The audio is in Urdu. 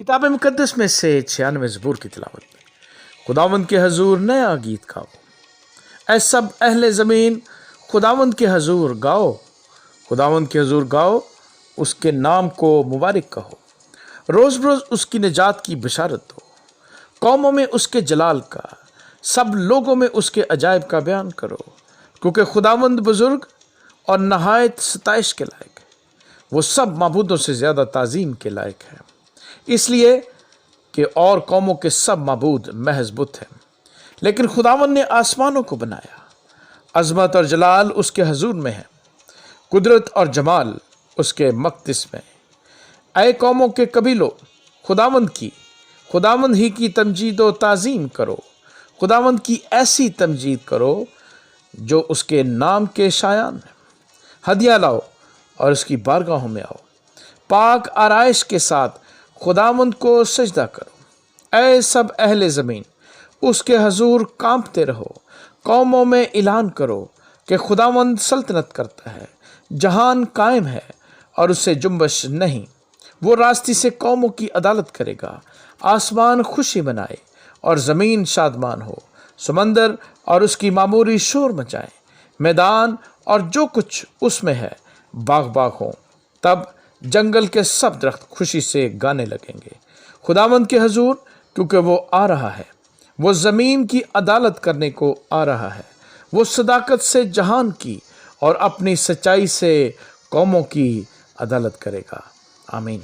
کتاب مقدس میں سے 96 زبور کی تلاوت میں خداوند کے حضور نیا گیت گاؤ۔ اے سب اہل زمین خداوند کے حضور گاؤ، خداوند کے حضور گاؤ، اس کے نام کو مبارک کہو، روز بروز اس کی نجات کی بشارت دو، قوموں میں اس کے جلال کا، سب لوگوں میں اس کے عجائب کا بیان کرو، کیونکہ خداوند بزرگ اور نہایت ستائش کے لائق ہے، وہ سب معبودوں سے زیادہ تعظیم کے لائق ہے، اس لیے کہ اور قوموں کے سب معبود محض بت ہیں، لیکن خداوند نے آسمانوں کو بنایا، عظمت اور جلال اس کے حضور میں ہے، قدرت اور جمال اس کے مقدس میں۔ اے قوموں کے قبیلوں، خداوند ہی کی تمجید و تعظیم کرو، خداوند کی ایسی تمجید کرو جو اس کے نام کے شایان ہے۔ ہدیہ لاؤ اور اس کی بارگاہوں میں آؤ، پاک آرائش کے ساتھ خداوند کو سجدہ کرو۔ اے سب اہل زمین اس کے حضور کانپتے رہو، قوموں میں اعلان کرو کہ خداوند سلطنت کرتا ہے، جہان قائم ہے اور اس سے جنبش نہیں، وہ راستی سے قوموں کی عدالت کرے گا، آسمان خوشی منائے اور زمین شادمان ہو، سمندر اور اس کی معموری شور مچائے، میدان اور جو کچھ اس میں ہے باغ ہوں، تب جنگل کے سب درخت خوشی سے گانے لگیں گے خداوند کے حضور، کیونکہ وہ آ رہا ہے، وہ زمین کی عدالت کرنے کو آ رہا ہے، وہ صداقت سے جہان کی اور اپنی سچائی سے قوموں کی عدالت کرے گا۔ آمین۔